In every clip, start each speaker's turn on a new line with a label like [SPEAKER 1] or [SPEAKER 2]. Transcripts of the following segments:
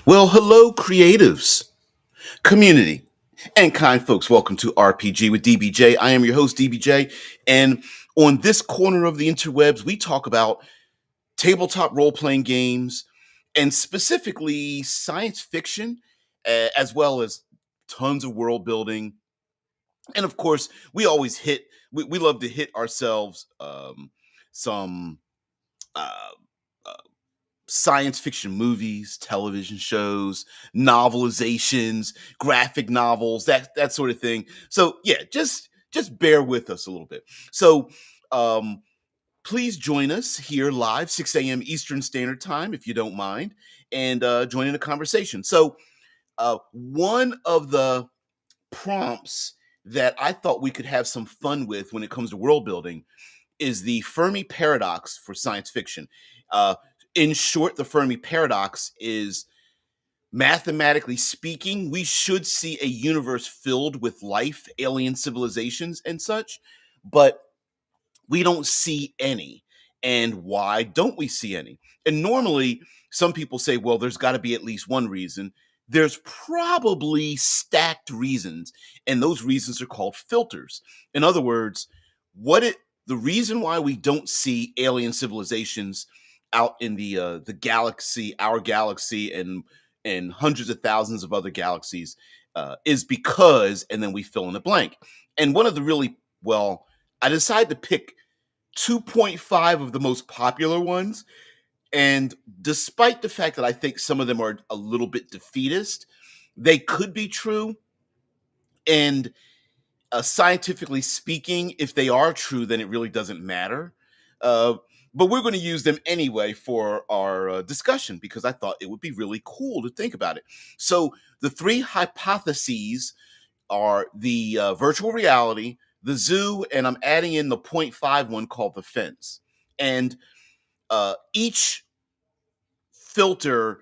[SPEAKER 1] Well, hello, creatives, community, and kind folks. Welcome to RPG with DBJ. I am your host, DBJ. And on this corner of the interwebs, we talk about tabletop role playing games and specifically science fiction, as well as tons of world building. And of course, we love to hit ourselves some. Uh, uh, Science fiction movies, television shows, novelizations, graphic novels, that sort of thing. So yeah, just bear with us a little bit. So um please join us here live 6 a.m. Eastern Standard Time if you don't mind, and join in the conversation. So one of the prompts that I thought we could have some fun with when it comes to world building is the Fermi Paradox for science fiction. Uh, in short, the Fermi Paradox is, mathematically speaking, we should see a universe filled with life, alien civilizations, and such, but we don't see any. And why don't we see any? And normally, some people say, well, there's got to be at least one reason. There's probably stacked reasons, and those reasons are called filters. In other words, what it the reason why we don't see alien civilizations out in the galaxy, our galaxy, and hundreds of thousands of other galaxies, is because, and then we fill in the blank. And one of the really well, I decided to pick 2.5 of the most popular ones. And despite the fact that I think some of them are a little bit defeatist, they could be true. And scientifically speaking, if they are true, then it really doesn't matter. Uh, but we're going to use them anyway for our discussion because I thought it would be really cool to think about it. So the three hypotheses are the virtual reality, the zoo, and I'm adding in the point 0.5 one called the fence. And each filter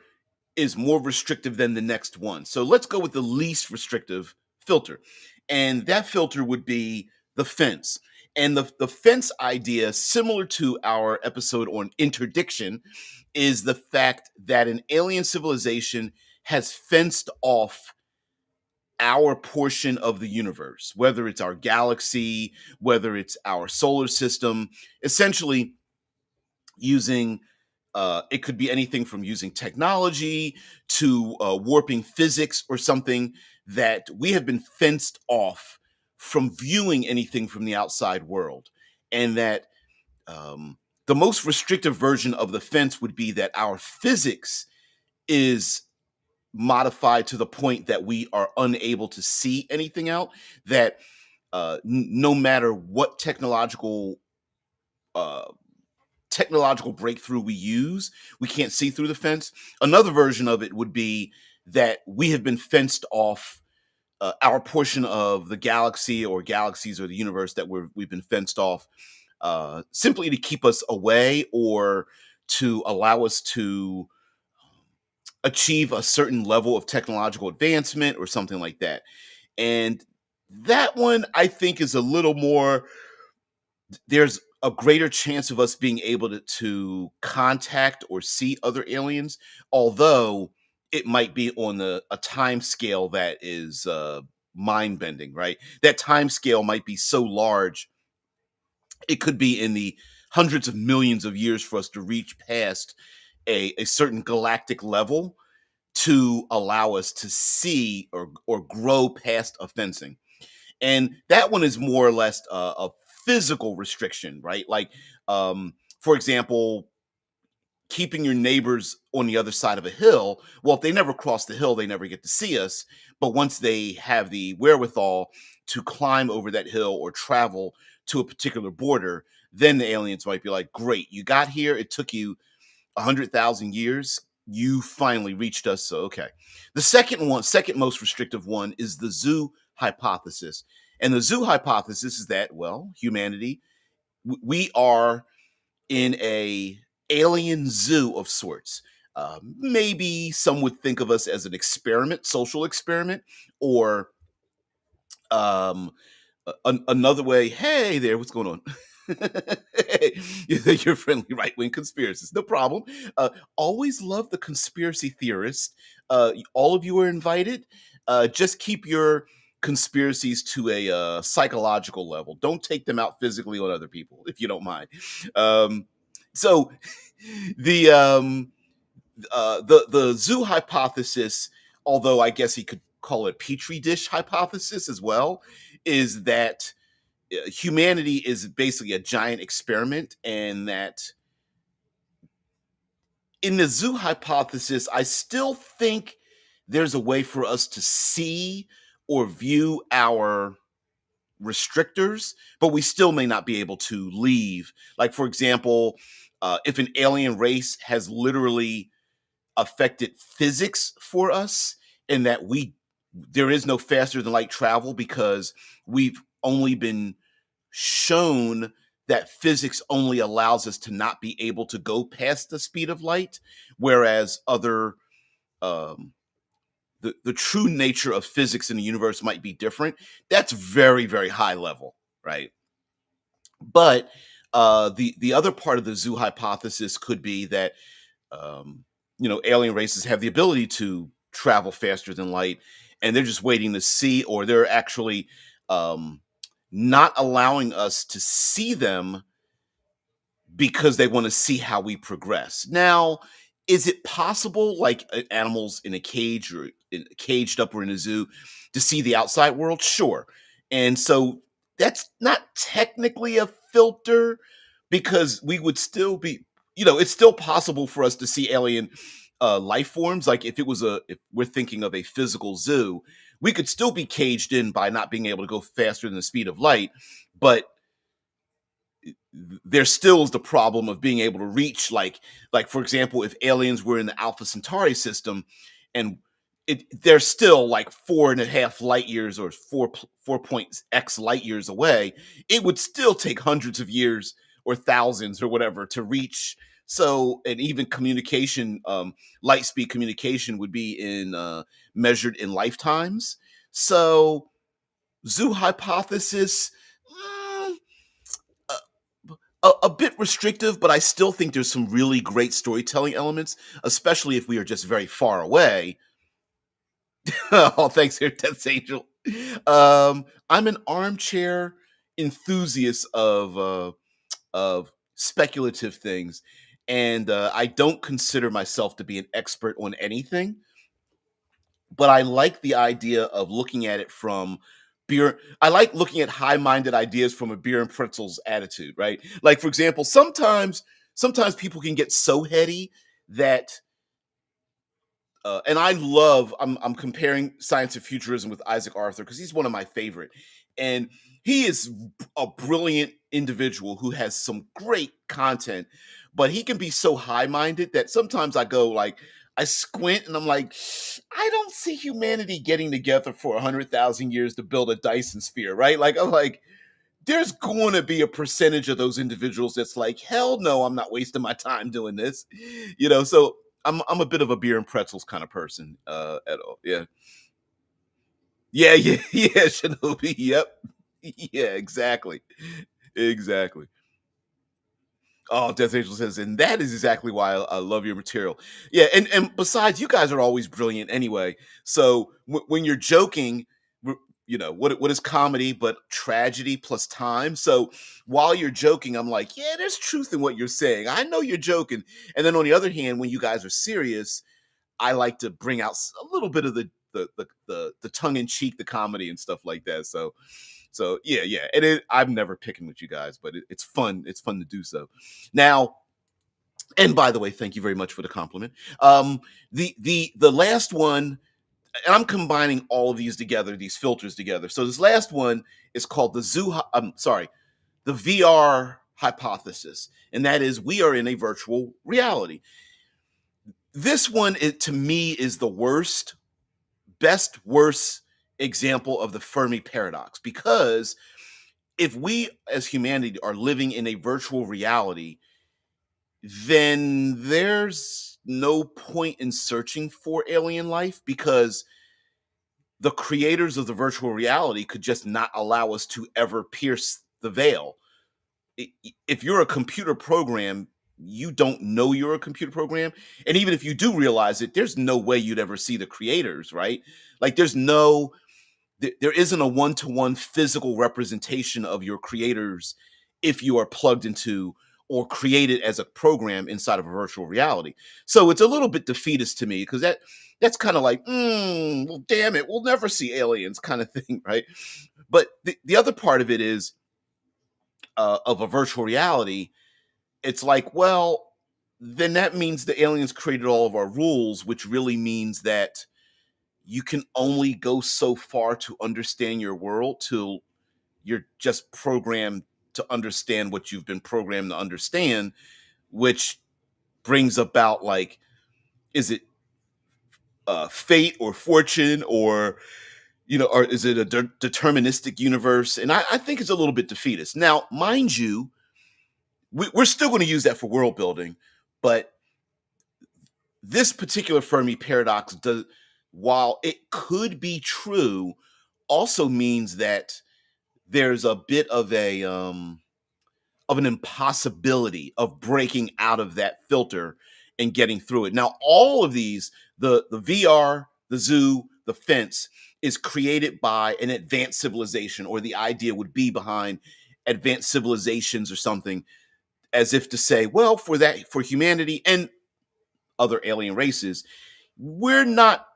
[SPEAKER 1] is more restrictive than the next one. So let's go with the least restrictive filter. And that filter would be the fence. And the fence idea, similar to our episode on interdiction, is the fact that an alien civilization has fenced off our portion of the universe, whether it's our galaxy, whether it's our solar system, essentially using it could be anything from using technology to warping physics or something, that we have been fenced off from viewing anything from the outside world. And that the most restrictive version of the fence would be that our physics is modified to the point that we are unable to see anything out, that no matter what uh, technological breakthrough we use, we can't see through the fence. Another version of it would be that we have been fenced off, our portion of the galaxy or galaxies or the universe that we've been fenced off, simply to keep us away or to allow us to achieve a certain level of technological advancement or something like that. And that one I think is a little more, there's a greater chance of us being able to contact or see other aliens, although it might be on a time scale that is mind bending, right? That time scale might be so large, it could be in the hundreds of millions of years for us to reach past a certain galactic level to allow us to see or grow past a fencing. And that one is more or less a physical restriction, right? Like, for example, keeping your neighbors on the other side of a hill. Well, if they never cross the hill, they never get to see us. But once they have the wherewithal to climb over that hill or travel to a particular border, then the aliens might be like, great, you got here. It took you 100,000 years. You finally reached us. So, okay. The second most restrictive one is the zoo hypothesis. And the zoo hypothesis is that, well, humanity, we are in a alien zoo of sorts. Maybe some would think of us as an experiment, social experiment, or um, another way. Hey there, what's going on? You're friendly right-wing conspiracists. No problem. Always love the conspiracy theorists. All of you are invited. Just keep your conspiracies to a psychological level. Don't take them out physically on other people, if you don't mind. Um, so the the zoo hypothesis, although I guess he could call it petri dish hypothesis as well, is that humanity is basically a giant experiment, and that in the zoo hypothesis, I still think there's a way for us to see or view our restrictors, but we still may not be able to leave. Like, for example, if an alien race has literally affected physics for us, and that there is no faster than light travel because we've only been shown that physics only allows us to not be able to go past the speed of light, whereas other um, the true nature of physics in the universe might be different. That's very, very high level, right? But the other part of the zoo hypothesis could be that um, alien races have the ability to travel faster than light, and they're just waiting to see, or they're actually um, not allowing us to see them because they want to see how we progress. Now, is it possible, like animals in a cage or caged up or in a zoo, to see the outside world? Sure. And so that's not technically a filter because we would still be, it's still possible for us to see alien life forms. Like if we're thinking of a physical zoo, we could still be caged in by not being able to go faster than the speed of light. But there still is the problem of being able to reach, like for example, if aliens were in the Alpha Centauri system, and they're still like 4.5 light years or 4 point x light years away, it would still take hundreds of years or thousands or whatever to reach. So, and even communication, light speed communication would be in measured in lifetimes. So zoo hypothesis, mm, a bit restrictive, but I still think there's some really great storytelling elements, especially if we are just very far away. Oh, thanks, here, Death Angel. I'm an armchair enthusiast of speculative things, and I don't consider myself to be an expert on anything. But I like the idea of looking at it from beer. I like looking at high-minded ideas from a beer and pretzels attitude, right? Like, for example, sometimes people can get so heady that and I'm comparing science and futurism with Isaac Arthur because he's one of my favorite. And he is a brilliant individual who has some great content, but he can be so high-minded that sometimes I squint and I'm like, I don't see humanity getting together for 100,000 years to build a Dyson sphere, right? Like, I'm like, there's going to be a percentage of those individuals that's like, hell no, I'm not wasting my time doing this, So I'm a bit of a beer and pretzels kind of person, at all. Yeah, yeah, yeah, yeah. Shinobi. Yep. Yeah, exactly, exactly. Oh, Death Angel says, and that is exactly why I love your material. Yeah, and besides, you guys are always brilliant anyway. So when you're joking, what is comedy but tragedy plus time? So while you're joking, I'm like, yeah, there's truth in what you're saying. I know you're joking. And then on the other hand, when you guys are serious, I like to bring out a little bit of the tongue in cheek, the comedy and stuff like that. So yeah, yeah. I'm never picking with you guys, but it's fun. It's fun to do so. Now, and by the way, thank you very much for the compliment. The last one, and I'm combining all of these together, these filters together. So this last one is called I'm sorry, the VR hypothesis, and that is we are in a virtual reality. This one, to me, is the worst example of the Fermi paradox, because if we as humanity are living in a virtual reality, then there's no point in searching for alien life because the creators of the virtual reality could just not allow us to ever pierce the veil. if you're a computer program, you don't know you're a computer program, and even if you do realize it, there's no way you'd ever see the creators, right? Like there isn't a one-to-one physical representation of your creators if you are plugged into or created as a program inside of a virtual reality. So it's a little bit defeatist to me because that's kind of like, well, damn it, we'll never see aliens kind of thing, right? But the other part of it is of a virtual reality. It's like, well, then that means the aliens created all of our rules, which really means that you can only go so far to understand your world till you're just programmed to understand what you've been programmed to understand, which brings about, like, is it fate or fortune, or or is it a deterministic universe? And I think it's a little bit defeatist. Now, mind you, we're still going to use that for world building, but this particular Fermi paradox does, while it could be true, also means that there's a bit of an impossibility of breaking out of that filter and getting through it. Now, all of these, the VR, the zoo, the fence, is created by an advanced civilization, or the idea would be behind advanced civilizations or something, as if to say, well, for humanity and other alien races, we're not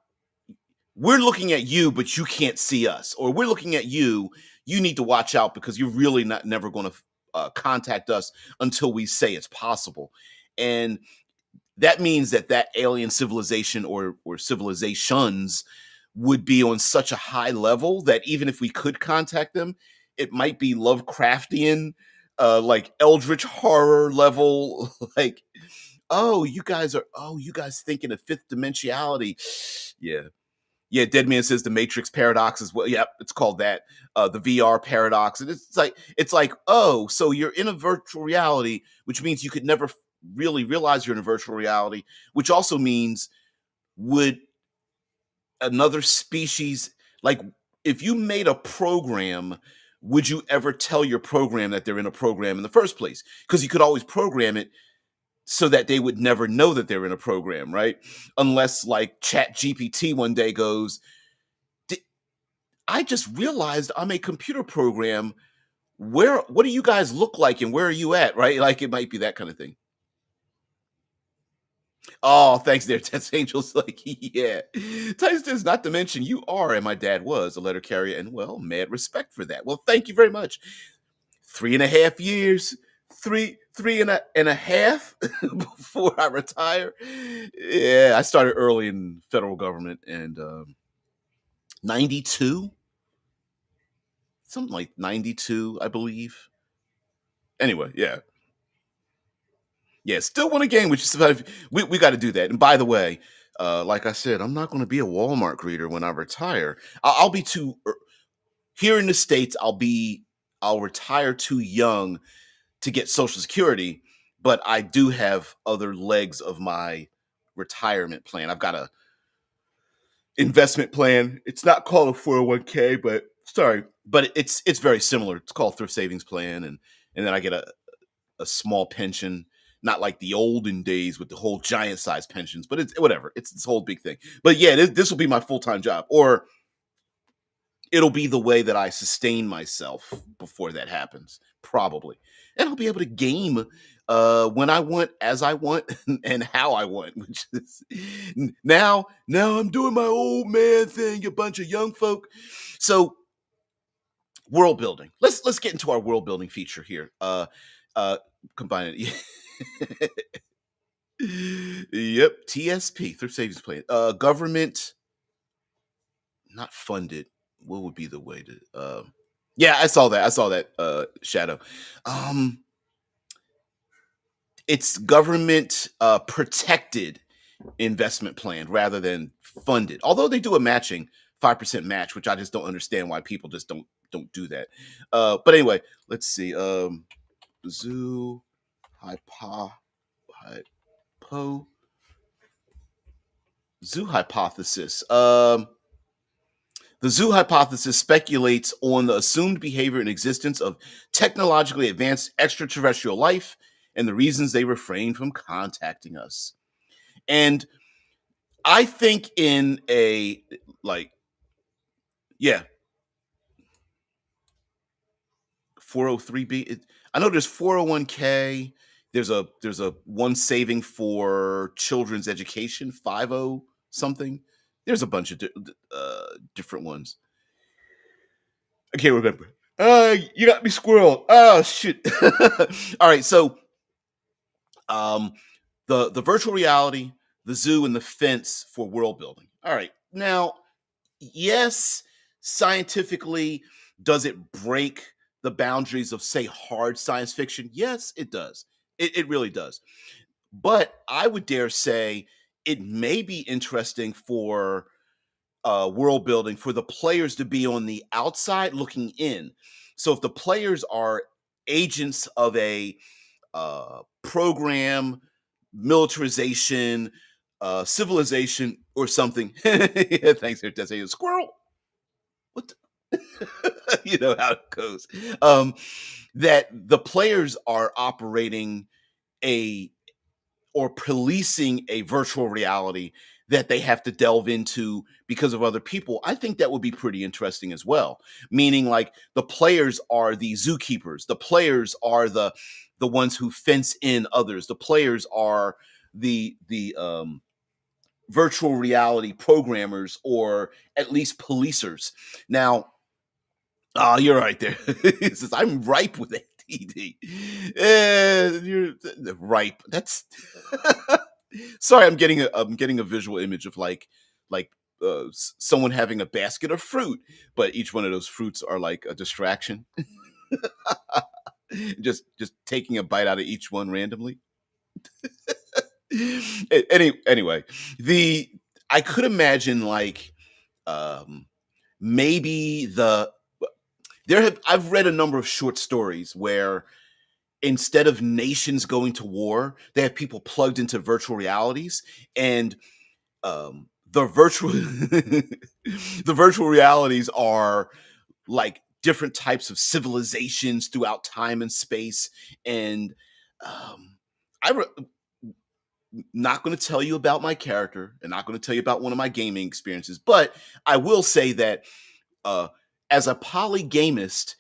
[SPEAKER 1] we're looking at you, but you can't see us, or we're looking at you, you need to watch out because you're really not never going to contact us until we say it's possible. And that means that that alien civilization, or civilizations, would be on such a high level that even if we could contact them, it might be Lovecraftian, like eldritch horror level, like, you guys thinking of fifth dimensionality. Yeah. Yeah, Dead Man says the Matrix paradox as well. Yep, it's called that. The VR paradox. And it's like, oh, so you're in a virtual reality, which means you could never really realize you're in a virtual reality, which also means, would another species, like, if you made a program, would you ever tell your program that they're in a program in the first place? Because you could always program it so that they would never know that they're in a program, right? Unless, like, Chat GPT one day goes, I just realized I'm a computer program. What do you guys look like and where are you at? Right? Like, it might be that kind of thing. Oh, thanks there, Tess Angel's like, yeah. Tyson's, not to mention you are, and my dad was, a letter carrier, and, well, mad respect for that. Well, thank you very much. 3.5 years, three and a half before I retire. Yeah, I started early in federal government, and 92, something like 92, I believe. Anyway, yeah. Yeah, still want a game, which is, we got to do that. And by the way, like I said, I'm not going to be a Walmart greeter when I retire. I'll be too here in the States. I'll retire too young to get Social Security, but I do have other legs of my retirement plan. I've got a investment plan. It's not called a 401k, but sorry, but it's very similar. It's called thrift savings plan, and then I get a small pension, not like the olden days with the whole giant size pensions, but it's whatever. It's this whole big thing. But yeah, this will be my full time job, or it'll be the way that I sustain myself before that happens, probably. And I'll be able to game when I want, as I want, and how I want. Which is now I'm doing my old man thing. A bunch of young folk. So, world building. Let's get into our world building feature here. Combine it. Yep, TSP, thrift savings plan. Government not funded. What would be the way to? Yeah, I saw that. I saw that. Shadow. Um, it's government protected investment plan rather than funded. Although they do a matching 5% match, which I just don't understand why people just don't do that. But anyway, let's see. Zoo hypo hypo zoo hypothesis. The zoo hypothesis speculates on the assumed behavior and existence of technologically advanced extraterrestrial life and the reasons they refrain from contacting us. And I think in a like, yeah, 403b. I know there's 401k. There's a one saving for children's education, 50 something. There's a bunch of different ones. I can't remember. You got me squirreled. Oh shit. All right, so um, the virtual reality, the zoo, and the fence for world building. All right, now yes, scientifically, does it break the boundaries of, say, hard science fiction? Yes, it does. It really does. But I would dare say it may be interesting for world building for the players to be on the outside looking in. So if the players are agents of a program, militarization, civilization, or something. Yeah, thanks, there, Tessa. Squirrel. What? You know how it goes. That the players are operating a or policing a virtual reality that they have to delve into because of other people. I think that would be pretty interesting as well. Meaning, like, the players are the zookeepers, the players are the ones who fence in others, the players are the virtual reality programmers or at least policers. Now, oh, you're right there. He says, I'm ripe with ADD. You're ripe. That's sorry. I'm getting a visual image of like someone having a basket of fruit, but each one of those fruits are like a distraction. Just taking a bite out of each one randomly. Anyway, the I could imagine like um maybe I've read a number of short stories where instead of nations going to war, they have people plugged into virtual realities, and the virtual the virtual realities are like different types of civilizations throughout time and space. And um, I re- not going to tell you about my character and not going to tell you about one of my gaming experiences, but I will say that uh, as a polygamist,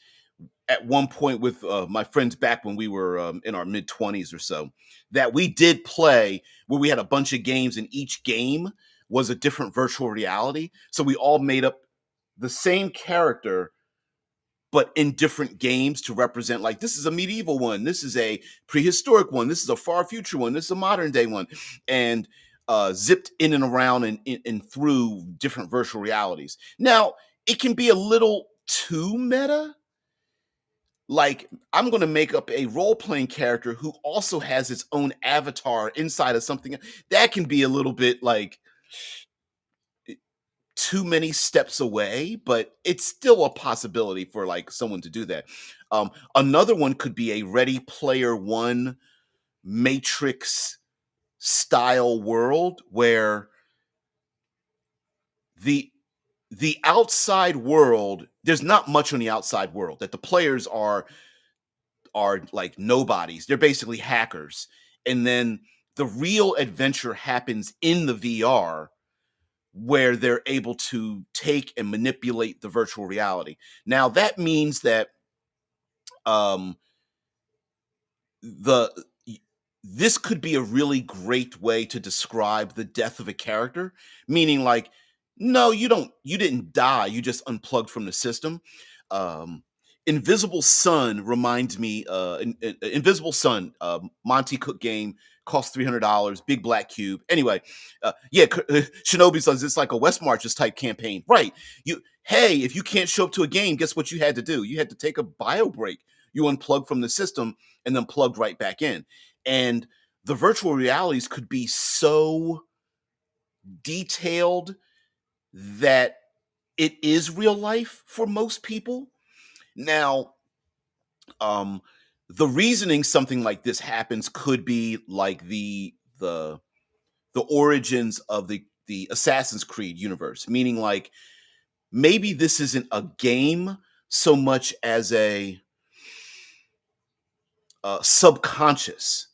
[SPEAKER 1] at one point with my friends back when we were in our mid 20s or so, that we did play where we had a bunch of games and each game was a different virtual reality. So we all made up the same character but in different games to represent, like, this is a medieval one, this is a prehistoric one, this is a far future one, this is a modern day one, and zipped in and around and through different virtual realities. Now, it can be a little too meta. Like, I'm going to make up a role playing character who also has its own avatar inside of something that can be a little bit like too many steps away, but it's still a possibility for like someone to do that. Another one could be a Ready Player One Matrix style world where the the outside world, there's not much on the outside world, that the players are like nobodies. They're basically hackers. And then the real adventure happens in the VR where they're able to take and manipulate the virtual reality. Now that means that um the this could be a really great way to describe the death of a character, meaning like, no, you didn't die, you just unplugged from the system. um Invisible Sun reminds me, Invisible Sun, Monty Cook game, cost $300, big black cube. Anyway, yeah, Shinobi says it's like a West Marches type campaign, right? Hey, if you can't show up to a game, guess what you had to do? You had to take a bio break. You unplugged from the system and then plugged right back in. And the virtual realities could be so detailed that it is real life for most people. Now, um, the reasoning something like this happens could be like the origins of the Assassin's Creed universe, meaning like maybe this isn't a game so much as a subconscious,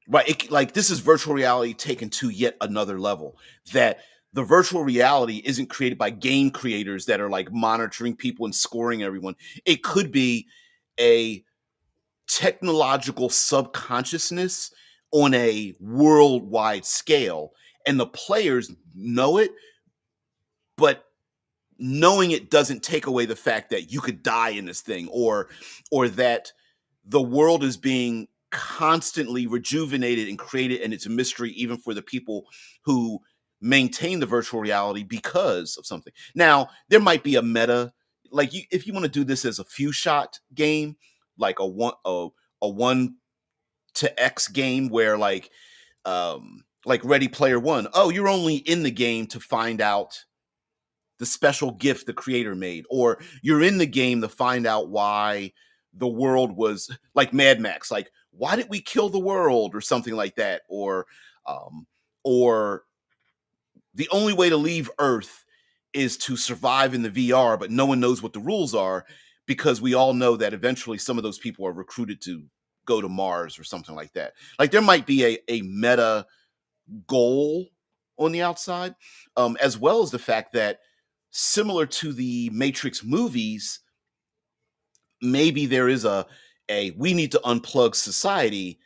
[SPEAKER 1] right? Like this is virtual reality taken to yet another level. That the virtual reality isn't created by game creators that are like monitoring people and scoring everyone. It could be a technological subconsciousness on a worldwide scale, and the players know it, but knowing it doesn't take away the fact that you could die in this thing, or that the world is being constantly rejuvenated and created, and it's a mystery even for the people who maintain the virtual reality because of something. Now there might be a meta, like if you want to do this as a few shot game, like a 1 to X game where like Ready Player One. Oh, you're only in the game to find out the special gift the creator made, or you're in the game to find out why the world was like Mad Max, like why did we kill the world or something like that, um, or the only way to leave Earth is to survive in the VR, but no one knows what the rules are because we all know that eventually some of those people are recruited to go to Mars or something like that. Like there might be a meta goal on the outside, as well as the fact that similar to the Matrix movies, maybe there is a we need to unplug society,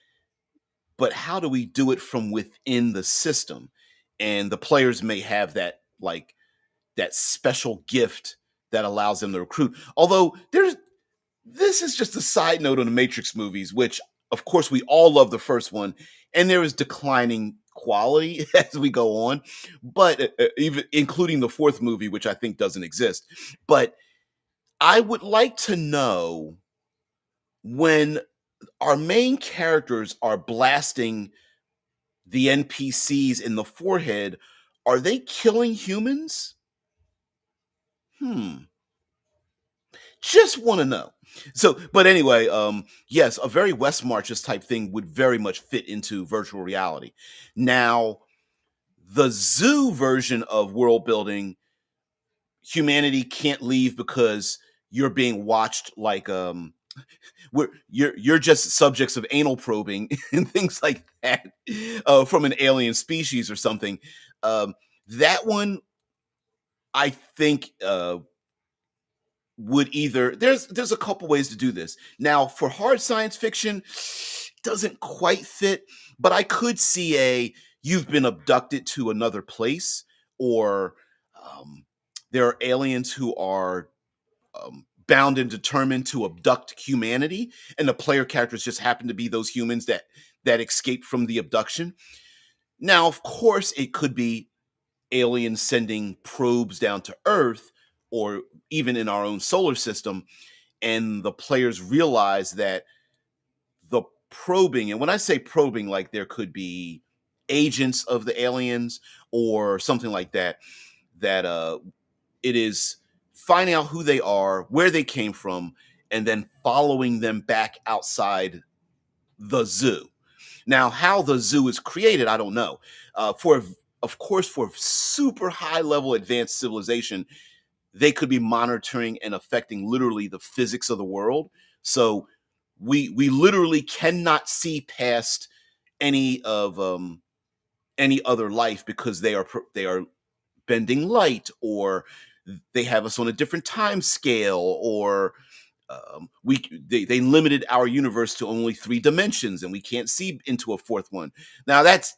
[SPEAKER 1] but how do we do it from within the system? And the players may have that like that special gift that allows them to recruit. Although there's this is just a side note on the Matrix movies, which of course we all love the first one, and there is declining quality as we go on, but even including the fourth movie, which I think doesn't exist. But I would like to know when our main characters are blasting the NPCs in the forehead, are they killing humans? Hmm. Just want to know. So, but anyway, yes, a very West Marches type thing would very much fit into virtual reality. Now, the zoo version of world building, humanity can't leave because you're being watched like you're just subjects of anal probing and things like that from an alien species or something. That one, I think, would either there's a couple ways to do this. Now, for hard science fiction, doesn't quite fit, but I could see a you've been abducted to another place, or um, there are aliens who are bound and determined to abduct humanity, and the player characters just happen to be those humans that escaped from the abduction. Now, of course, it could be aliens sending probes down to Earth, or even in our own solar system, and the players realize that the probing, and when I say probing, like there could be agents of the aliens or something like that, that it is finding out who they are, where they came from, and then following them back outside the zoo. Now, how the zoo is created, I don't know. For Of course, for super high level advanced civilization, they could be monitoring and affecting literally the physics of the world. So we literally cannot see past any of any other life because they are bending light, or they have us on a different time scale, or they limited our universe to only 3 dimensions and we can't see into a fourth one. Now that's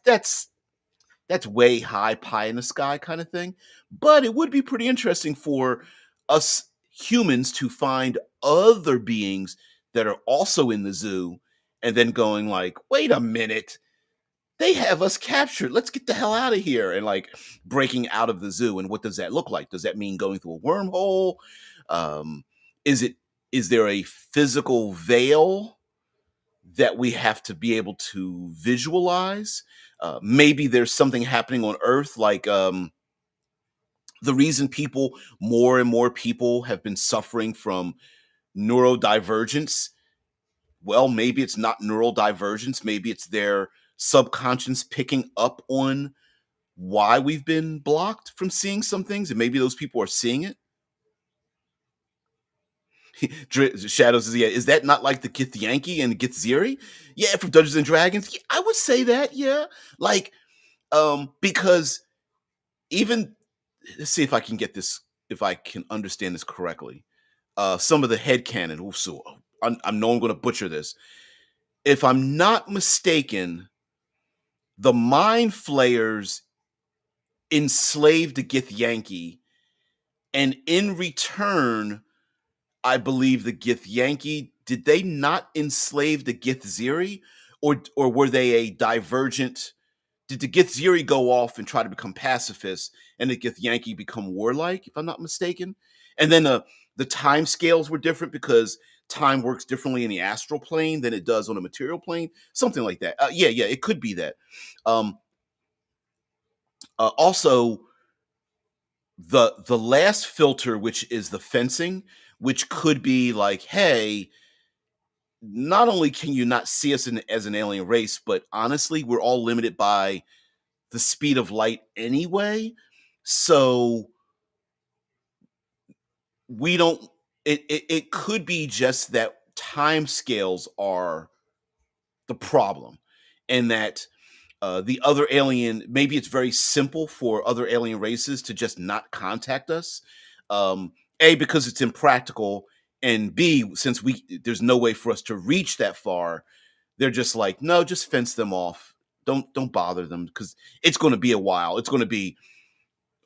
[SPEAKER 1] way high pie in the sky kind of thing, but it would be pretty interesting for us humans to find other beings that are also in the zoo, and then going like, wait a minute, they have us captured, let's get the hell out of here, and like breaking out of the zoo. And what does that look like? Does that mean going through a wormhole? um is it is there a physical veil that we have to be able to visualize? Maybe there's something happening on Earth, like the reason more and more people have been suffering from neurodivergence. Well, maybe it's not neural divergence. Maybe it's their subconscious picking up on why we've been blocked from seeing some things, and maybe those people are seeing it. Shadows is, yeah. Is that not like the Githyanki and Githziri? Yeah, from Dungeons and Dragons. Yeah, I would say that. Yeah, like because even let's see if I can get this, if I can understand this correctly. Some of the headcanon. So I know I'm going to butcher this. If I'm not mistaken, the Mind Flayers enslaved the Githyanki, and in return, I believe the Githyanki, did they not enslave the Githziri, or were they a divergent? Did the Githziri go off and try to become pacifists, and the Githyanki become warlike, if I'm not mistaken? And then the time scales were different because time works differently in the astral plane than it does on a material plane, something like that. Yeah, it could be that. Um, Also, the last filter, which is the fencing, which could be like, hey, not only can you not see us as an alien race, but honestly, we're all limited by the speed of light anyway. So we don't. It could be just that time scales are the problem, and that the other alien, maybe it's very simple for other alien races to just not contact us. A, because it's impractical, and B, since there's no way for us to reach that far, they're just like, no, just fence them off. Don't bother them, because it's going to be a while. It's going to be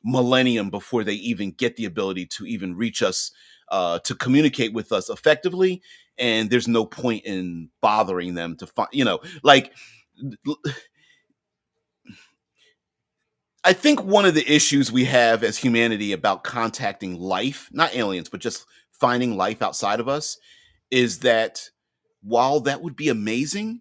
[SPEAKER 1] millennium before they even get the ability to even reach us, to communicate with us effectively. And there's no point in bothering them to find, like, I think one of the issues we have as humanity about contacting life, not aliens, but just finding life outside of us, is that while that would be amazing,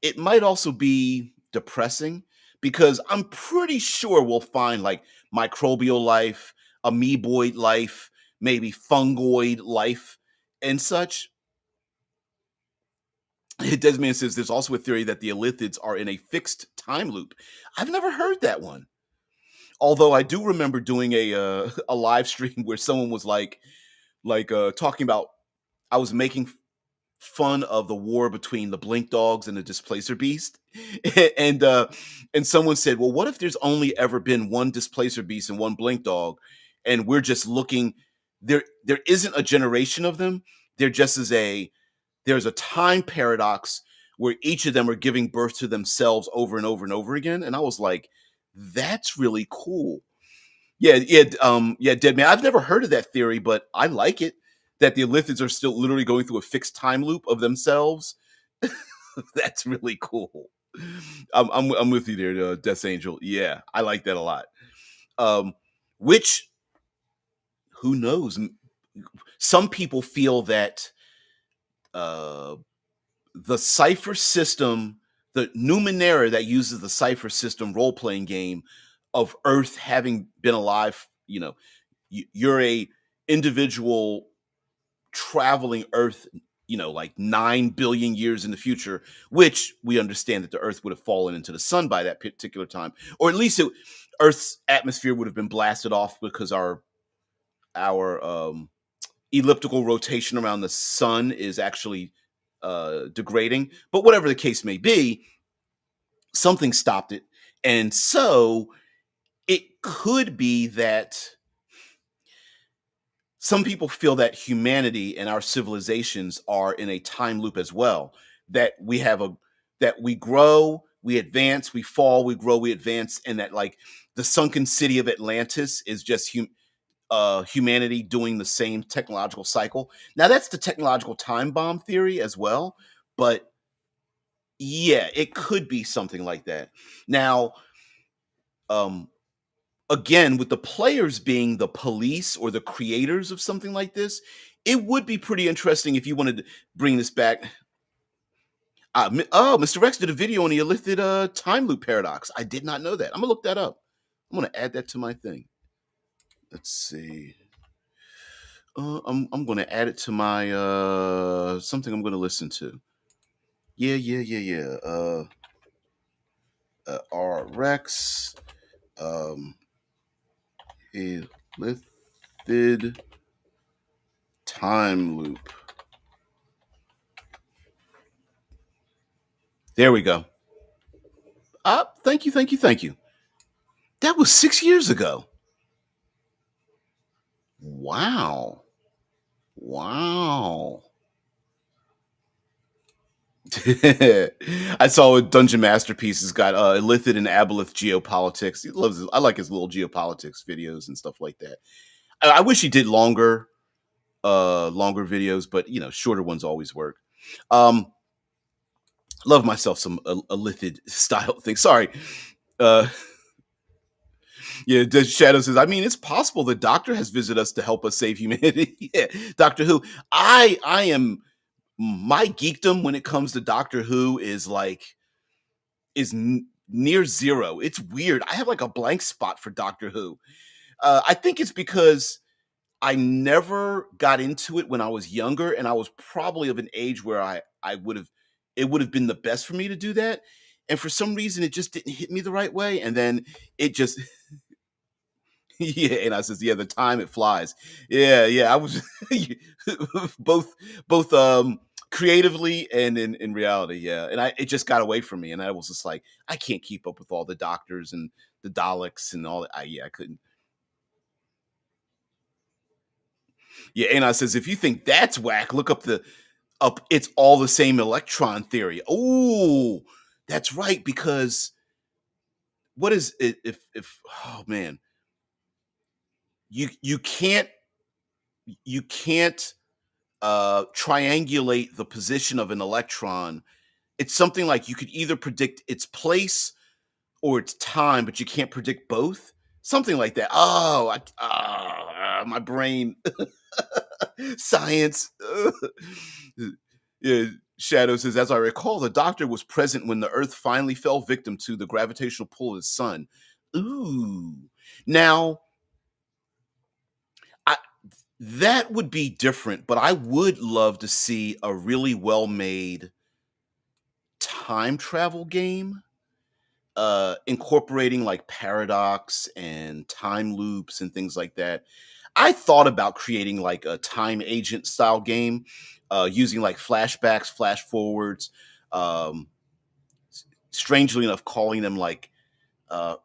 [SPEAKER 1] it might also be depressing, because I'm pretty sure we'll find like microbial life, amoeboid life, maybe fungoid life, and such. Desmond says there's also a theory that the Elithids are in a fixed time loop. I've never heard that one. Although I do remember doing a live stream where someone was talking about, I was making fun of the war between the Blink Dogs and the Displacer Beast, and and someone said, "Well, what if there's only ever been one Displacer Beast and one Blink Dog, and we're just looking there? There isn't a generation of them. There just is there's a time paradox where each of them are giving birth to themselves over and over and over again." And I was like, "That's really cool." Yeah, Dead Man. I've never heard of that theory, but I like it. That the Elithids are still literally going through a fixed time loop of themselves. That's really cool. I'm with you there, Death Angel. Yeah, I like that a lot. Um, which, who knows? Some people feel that uh, the cipher system, the Numenera that uses the cipher system role playing game of Earth having been alive, you're a individual traveling Earth, like 9 billion years in the future, which we understand that the Earth would have fallen into the sun by that particular time, or at least Earth's atmosphere would have been blasted off because our elliptical rotation around the sun is actually degrading. But whatever the case may be, something stopped it, and so it could be that some people feel that humanity and our civilizations are in a time loop as well. That that we grow, we advance, we fall, we grow, we advance, and that like the sunken city of Atlantis is just humanity doing the same technological cycle. Now that's the technological time bomb theory as well, but yeah, it could be something like that. Now, um, again, with the players being the police or the creators of something like this, it would be pretty interesting if you wanted to bring this back. Oh, Mr. Rex did a video on the Elithid time loop paradox. I did not know that. I'm gonna look that up. I'm gonna add that to my thing. Let's see. I'm gonna add it to my something I'm gonna listen to. Yeah. R Rex um Elithid Time loop. There we go. Thank you, thank you, thank you. That was 6 years ago. Wow. Wow. I saw a Dungeon Masterpiece has got Illithid and Aboleth geopolitics. He loves. I like his little geopolitics videos and stuff like that. I wish he did longer videos, but shorter ones always work. Um, love myself some Illithid style thing. Sorry. Uh, yeah, the Shadow says. I mean, it's possible the Doctor has visited us to help us save humanity. Yeah, Doctor Who. I am my geekdom when it comes to Doctor Who is near zero. It's weird. I have like a blank spot for Doctor Who. I think it's because I never got into it when I was younger, and I was probably of an age where I would have it would have been the best for me to do that. And for some reason, it just didn't hit me the right way. And then it just yeah, and I says, yeah, the time it flies. Yeah, yeah. I was both both creatively and in reality, yeah. And it just got away from me. And I was just like, I can't keep up with all the doctors and the Daleks and all that. I couldn't. Yeah, and I says, if you think that's whack, look up it's all the same electron theory. Oh, that's right, because what is it if oh man, you can't triangulate the position of an electron. It's something like you could either predict its place or its time, but you can't predict both. Something like that. Oh, my brain, science. Yeah, Shadow says, as I recall, the Doctor was present when the Earth finally fell victim to the gravitational pull of the sun. Ooh, now I, that would be different, but I would love to see a really well made time travel game incorporating like paradox and time loops and things like that. I thought about creating like a time agent style game using like flashbacks, flash forwards, um, strangely enough calling them like uh,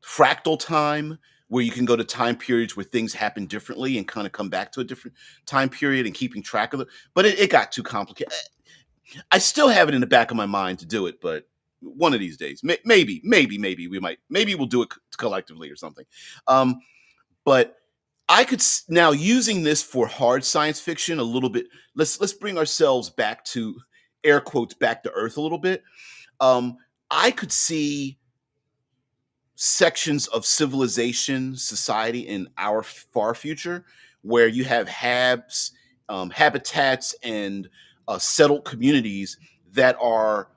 [SPEAKER 1] fractal time, where you can go to time periods where things happen differently and kind of come back to a different time period and keeping track of it. But it got too complicated. I still have it in the back of my mind to do it, but one of these days, maybe we might, maybe we'll do it collectively or something. Um, but I could now using this for hard science fiction a little bit. Let's bring ourselves back to air quotes back to Earth a little bit. Um, I could see sections of civilization, society in our far future where you have habitats, and settled communities that are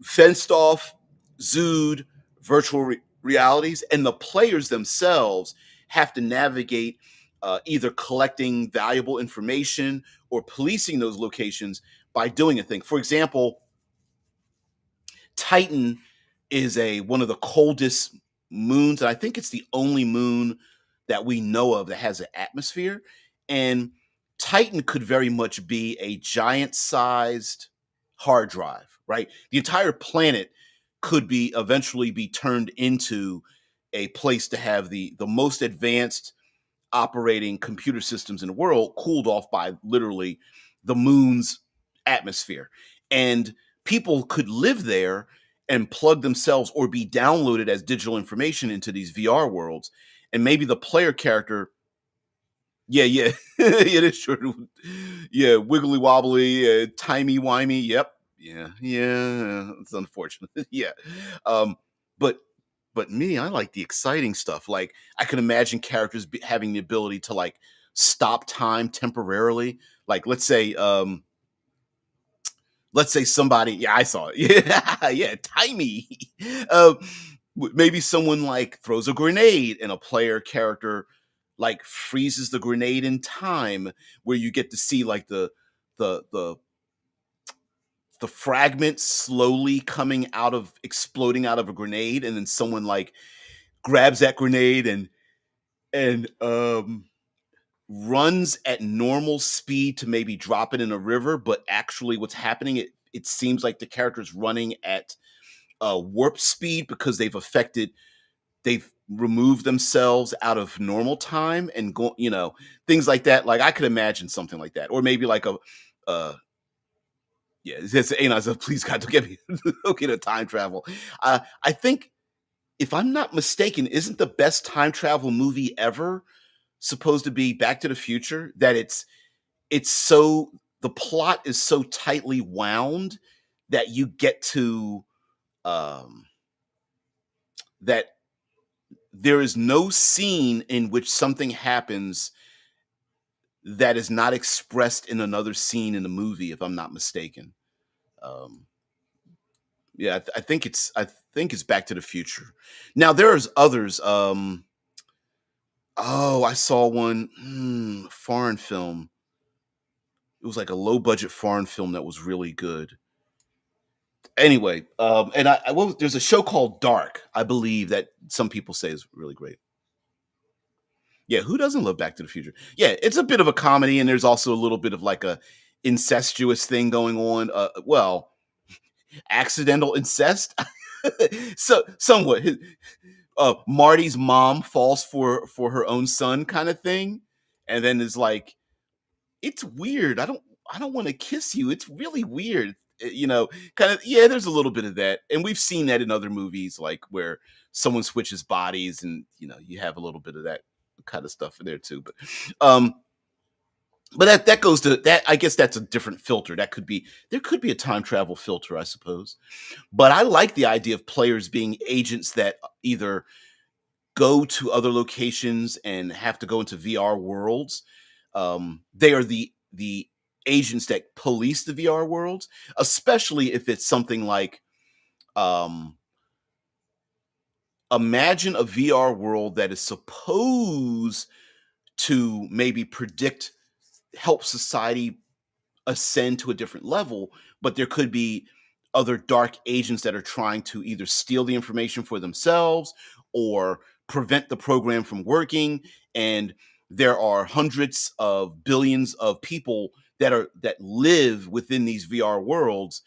[SPEAKER 1] fenced off, zooed virtual realities, and the players themselves have to navigate either collecting valuable information or policing those locations by doing a thing. For example, Titan is a one of the coldest moons, and I think it's the only moon that we know of that has an atmosphere. And Titan could very much be a giant-sized hard drive, right? The entire planet could be eventually be turned into a place to have the most advanced operating computer systems in the world, cooled off by literally the moon's atmosphere. And people could live there and plug themselves or be downloaded as digital information into these VR worlds. And maybe the player character, yeah, yeah, it is true. Yeah, wiggly wobbly, timey wimey. Yep. Yeah, yeah. It's unfortunate. Yeah. Um, but me, I like the exciting stuff. Like I can imagine characters having the ability to like stop time temporarily. Like let's say somebody, yeah, I saw it. Yeah, yeah, timey. Um, maybe someone like throws a grenade and a player character like freezes the grenade in time, where you get to see like the the the fragments slowly coming out of exploding out of a grenade, and then someone like grabs that grenade and runs at normal speed to maybe drop it in a river, but actually what's happening, it seems like the character's running at warp speed because they've removed themselves out of normal time and go, things like that. Like I could imagine something like that, or maybe like uh, yeah, so please God, don't get me, don't get a time travel. I think if I'm not mistaken, isn't the best time travel movie ever supposed to be Back to the Future? That it's so the plot is so tightly wound that you get to um that there is no scene in which something happens that is not expressed in another scene in the movie, if I'm not mistaken. Um, yeah, I think it's Back to the Future. Now there's others. Oh, I saw one foreign film. It was like a low budget foreign film that was really good. Anyway, and there's a show called Dark, I believe, that some people say is really great. Yeah, who doesn't love Back to the Future? Yeah, it's a bit of a comedy, and there's also a little bit of like a incestuous thing going on. Well, accidental incest, so somewhat. Marty's mom falls for her own son, kind of thing, and then is like, "It's weird. I don't want to kiss you. It's really weird." Kind of. Yeah, there's a little bit of that, and we've seen that in other movies, like where someone switches bodies, and you have a little bit of that kind of stuff in there too. Um, but that goes to that. I guess that's a different filter. There could be a time travel filter, I suppose. But I like the idea of players being agents that either go to other locations and have to go into VR worlds. They are the agents that police the VR worlds, especially if it's something like um, imagine a VR world that is supposed to maybe help society ascend to a different level, but there could be other dark agents that are trying to either steal the information for themselves or prevent the program from working. And there are hundreds of billions of people that live within these VR worlds,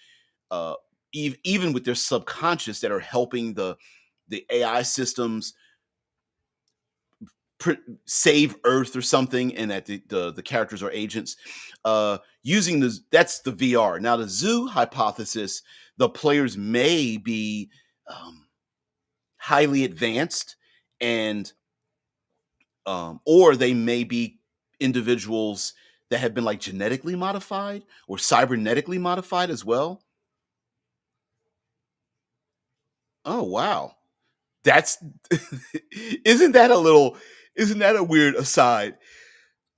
[SPEAKER 1] uh, even with their subconscious, that are helping the AI systems save Earth or something, and that the characters are agents. Using that's the VR. Now the zoo hypothesis, the players may be um, highly advanced, and or they may be individuals that have been like genetically modified or cybernetically modified as well. Oh wow, that's isn't that a little? Isn't that a weird aside?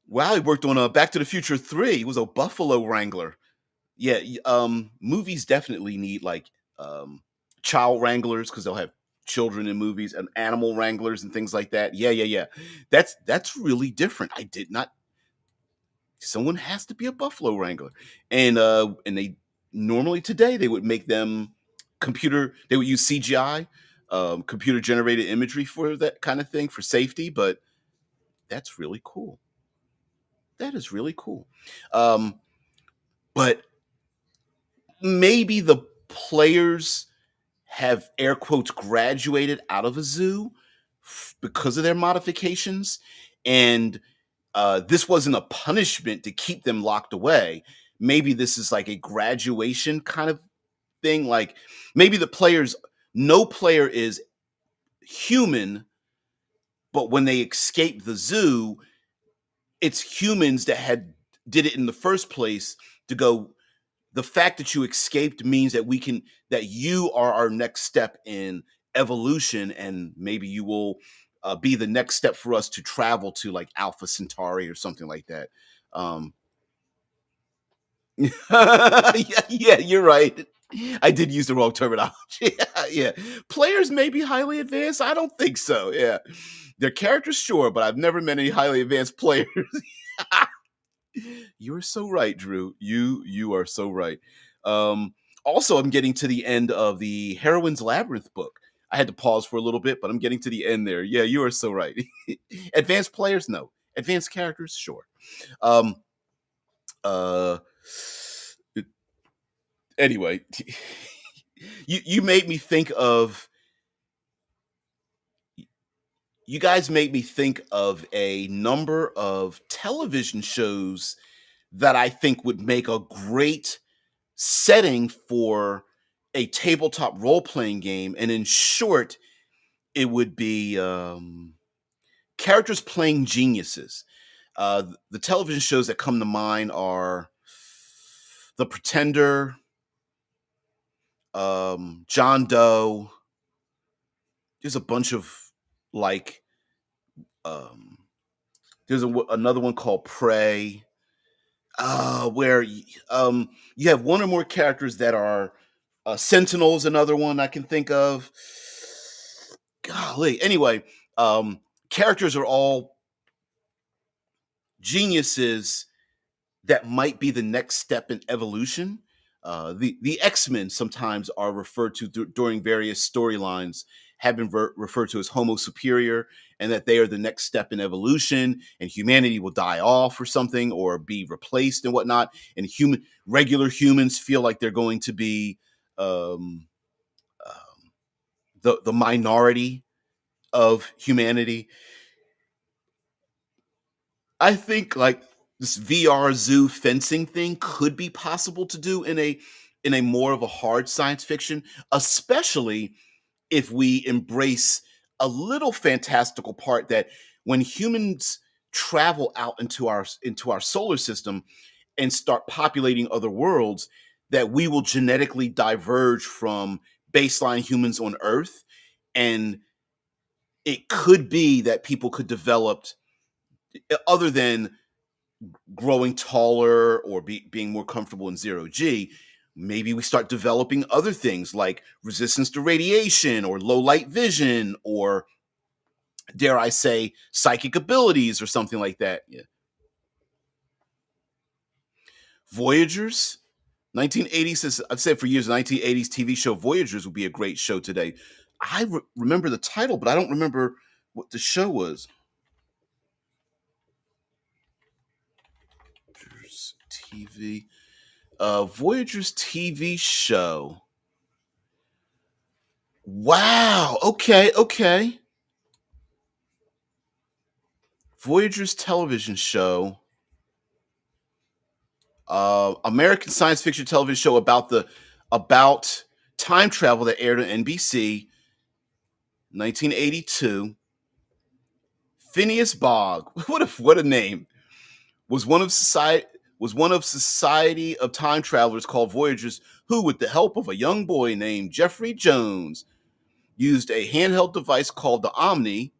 [SPEAKER 1] Wow, he worked on Back to the Future 3. He was a buffalo wrangler. Yeah, movies definitely need like child wranglers because they'll have children in movies, and animal wranglers and things like that. Yeah, yeah, yeah. That's really different. I did not. Someone has to be a buffalo wrangler, and they normally today they would make them computer. They would use CGI, computer generated imagery for that kind of thing for safety. But that's really cool. That is really cool. Um, but maybe the players have air quotes graduated out of a zoo because of their modifications, and this wasn't a punishment to keep them locked away. Maybe this is like a graduation kind of thing. Like maybe no player is human, but when they escape the zoo, it's humans that had did it in the first place to go. The fact that you escaped means that you are our next step in evolution, and maybe you will be the next step for us to travel to like Alpha Centauri or something like that. um yeah, yeah, you're right. I did use the wrong terminology. Yeah, yeah. Players may be highly advanced. I don't think so. Yeah, their characters, sure, but I've never met any highly advanced players. You're so right, Drew. You are so right. Um, Also, I'm getting to the end of the Heroine's Labyrinth book. I had to pause for a little bit, but I'm getting to the end there. Yeah, you are so right. Advanced players, no. Advanced characters, sure. Um, uh, anyway, you made me think of you guys made me think of a number of television shows that I think would make a great setting for a tabletop role playing game. And in short, it would be characters playing geniuses. The television shows that come to mind are The Pretender, John Doe. There's a bunch of like, um, there's another one called Prey, where you have one or more characters that are Sentinels. Another one I can think of. Golly. Anyway, characters are all geniuses that might be the next step in evolution. The X-Men sometimes are referred to during various storylines, have been referred to as Homo superior, and that they are the next step in evolution, and humanity will die off or something, or be replaced and whatnot. And regular humans feel like they're going to be um, the minority of humanity. I think like this VR zoo fencing thing could be possible to do in a more of a hard science fiction, especially if we embrace a little fantastical part that when humans travel out into our solar system and start populating other worlds, that we will genetically diverge from baseline humans on Earth. And it could be that people could develop, other than growing taller or being more comfortable in zero G, maybe we start developing other things like resistance to radiation or low light vision or, dare I say, psychic abilities or something like that. Yeah. Voyagers, 1980s, I've said for years, the 1980s TV show Voyagers would be a great show today. I remember the title, but I don't remember what the show was. Voyagers TV. Voyagers TV show. Wow. Okay. Okay. Voyager's television show. American science fiction television show about time travel that aired on NBC, 1982. Phineas Bogg. What a name. Was one of society of time travelers called Voyagers, who, with the help of a young boy named Jeffrey Jones, used a handheld device called the Omni,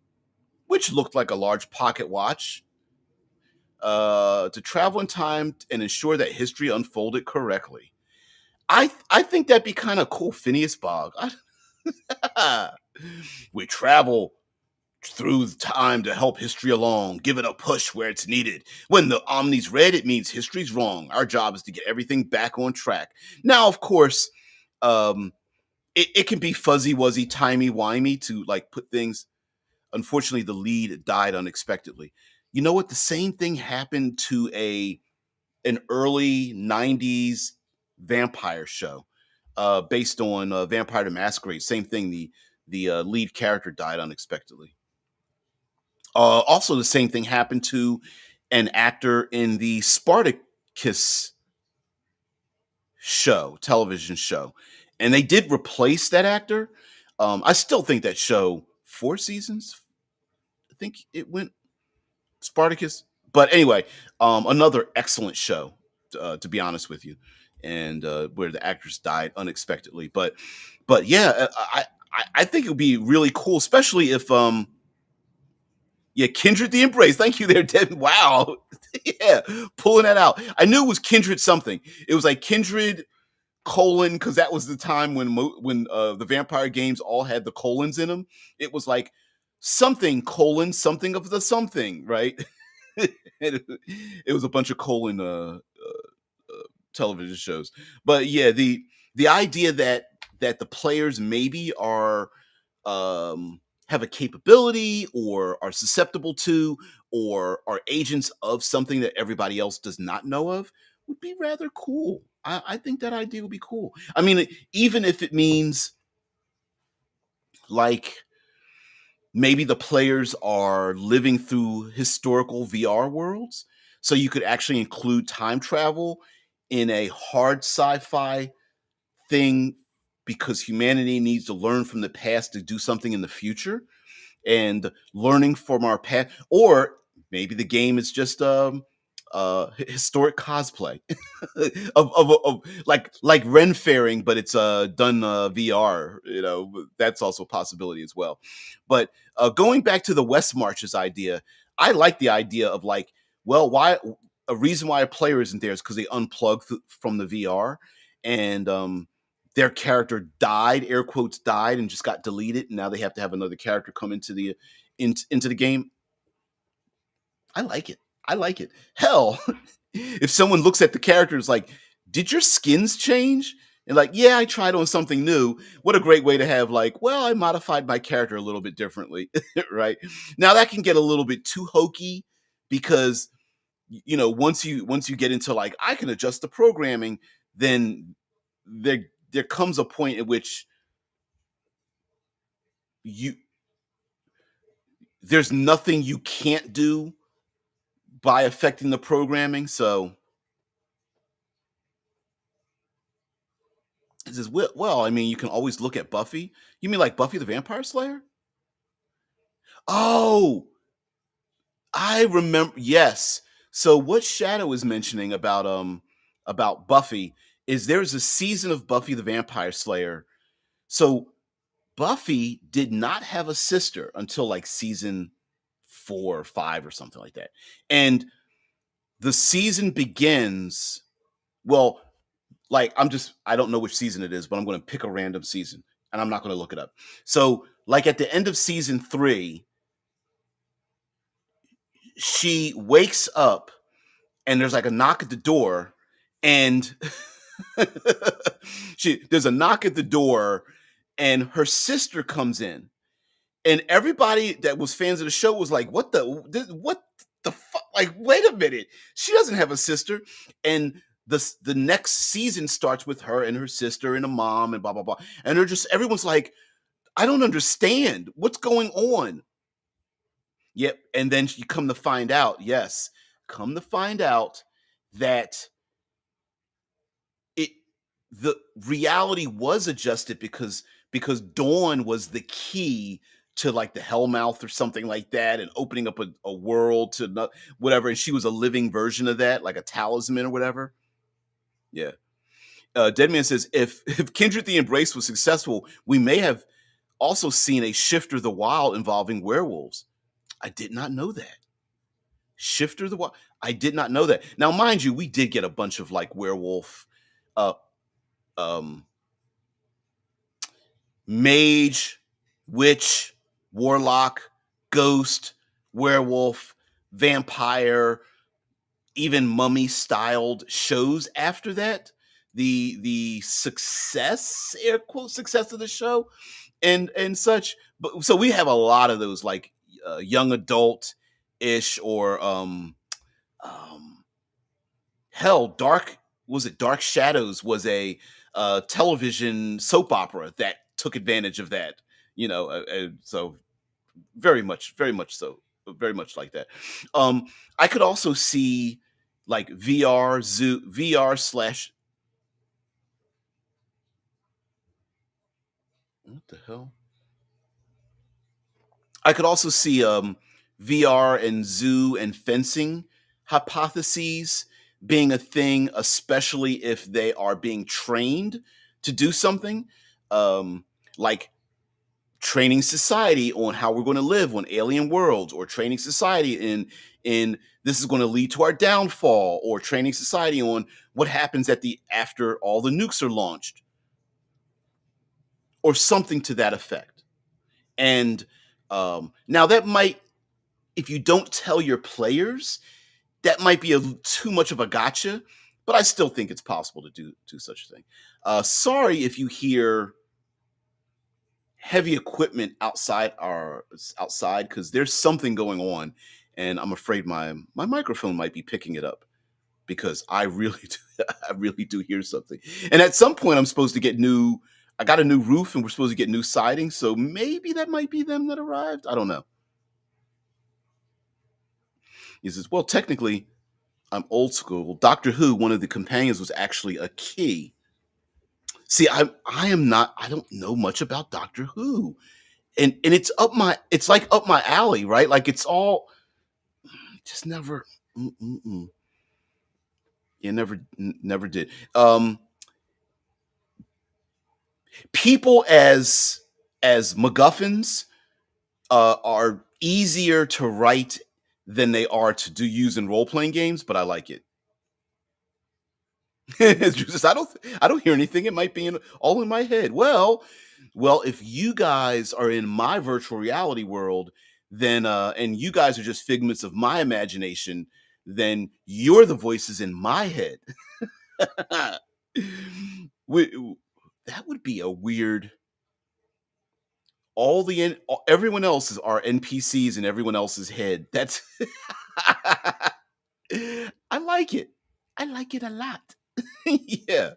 [SPEAKER 1] which looked like a large pocket watch, to travel in time and ensure that history unfolded correctly. I think that'd be kind of cool, Phineas Bogg. We travel through time to help history along, give it a push where it's needed. When the Omni's red, it means history's wrong. Our job is to get everything back on track. Now, of course, um, it can be fuzzy wuzzy, timey wimey to like put things. Unfortunately, the lead died unexpectedly. You know what? The same thing happened to an early '90s vampire show, based on Vampire the Masquerade. Same thing. The lead character died unexpectedly. Also, the same thing happened to an actor in the Spartacus show, television show, and they did replace that actor. I still think that show, 4 seasons. I think it went, Spartacus. But anyway, another excellent show, to be honest with you, and where the actress died unexpectedly. But yeah, I think it would be really cool, especially if yeah, Kindred the Embrace. Thank you there, Devin. Wow. Yeah, pulling that out. I knew it was Kindred something. It was like Kindred colon, because that was the time when the vampire games all had the colons in them. It was like something colon something of the something, right? It was a bunch of colon television shows. But yeah, the idea that the players maybe are, have a capability or are susceptible to or are agents of something that everybody else does not know of would be rather cool. I think that idea would be cool. I mean, even if it means like maybe the players are living through historical VR worlds. So you could actually include time travel in a hard sci-fi thing because humanity needs to learn from the past to do something in the future and learning from our past. Or maybe the game is just historic cosplay of like Ren fairing, but it's done VR. That's also a possibility as well. But going back to the West Marches idea, I like the idea of like, well, why a reason why a player isn't there is because they unplug from the VR and their character died, air quotes died, and just got deleted. And now they have to have another character come into the game. I like it. I like it. Hell, if someone looks at the characters like, did your skins change? And like, yeah, I tried on something new. What a great way to have like, well, I modified my character a little bit differently, right? Now that can get a little bit too hokey because once you get into like I can adjust the programming, then there comes a point at which you there's nothing you can't do by affecting the programming. So it says, well, I mean, you can always look at Buffy. You mean like Buffy the Vampire Slayer? Oh, I remember. Yes. So what Shadow is mentioning about Buffy is there's a season of Buffy the Vampire Slayer. So Buffy did not have a sister until like season 4 or 5 or something like that. And the season begins, well, like I don't know which season it is, but I'm going to pick a random season and I'm not going to look it up. So, like at the end of season 3, she wakes up and there's like a knock at the door and there's a knock at the door and her sister comes in and everybody that was fans of the show was like, what the fuck? Like, wait a minute, she doesn't have a sister." And the next season starts with her and her sister and a mom and blah blah blah, and everyone's like, "I don't understand what's going on." Yep, and then you come to find out, yes, come to find out that it the reality was adjusted because Dawn was the key to like the Hellmouth or something like that, and opening up a world to whatever. And she was a living version of that, like a talisman or whatever. Yeah. Deadman says if Kindred the Embrace was successful, we may have also seen a Shifter the Wild involving werewolves. I did not know that. Shifter the Wild. I did not know that. Now, mind you, we did get a bunch of like werewolf uh um mage, witch, warlock, ghost, werewolf, vampire, even mummy styled shows after that. The success, air quote success of the show and such. But so we have a lot of those like young adult ish or um hell, Dark Shadows was a television soap opera that took advantage of that. So very much so, very much like that. I could also see like VR slash what the hell? I could also see VR and zoo and fencing hypotheses being a thing, especially if they are being trained to do something. Like training society on how we're going to live on alien worlds, or training society in this is going to lead to our downfall, or training society on what happens after all the nukes are launched, or something to that effect. And now that might, if you don't tell your players, that might be too much of a gotcha, but I still think it's possible to do such a thing. Sorry if you hear heavy equipment outside because there's something going on, and I'm afraid my microphone might be picking it up because I really do, I really do hear something. And at some point, I'm supposed to get new. I got a new roof, and we're supposed to get new siding, so maybe that might be them that arrived. I don't know. He says, "Well, technically, I'm old school. Doctor Who, one of the companions, was actually a key." See, I am not. I don't know much about Doctor Who, and it's like up my alley, right? Like it's all just never. Mm-mm-mm. Yeah, never did. People as MacGuffins are easier to write than they are to do use in role playing games, but I like it. It's just I don't hear anything. It might be all in my head. Well, if you guys are in my virtual reality world, then and you guys are just figments of my imagination, then you're the voices in my head. We- that would be a weird. Everyone else is our NPCs in everyone else's head. That's I like it. I like it a lot. Yeah.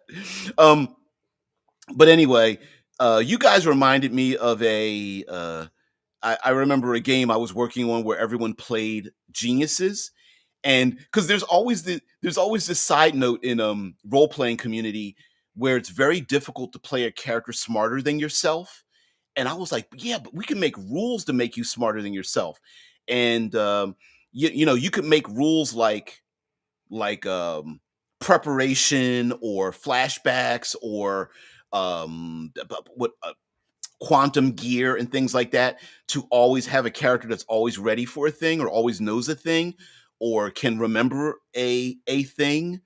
[SPEAKER 1] Um, but anyway, you guys reminded me of I remember a game I was working on where everyone played geniuses. And because there's always this side note in role playing community where it's very difficult to play a character smarter than yourself. And I was like, yeah, but we can make rules to make you smarter than yourself. And you know, you could make rules like preparation or flashbacks or what quantum gear and things like that to always have a character that's always ready for a thing or always knows a thing or can remember a thing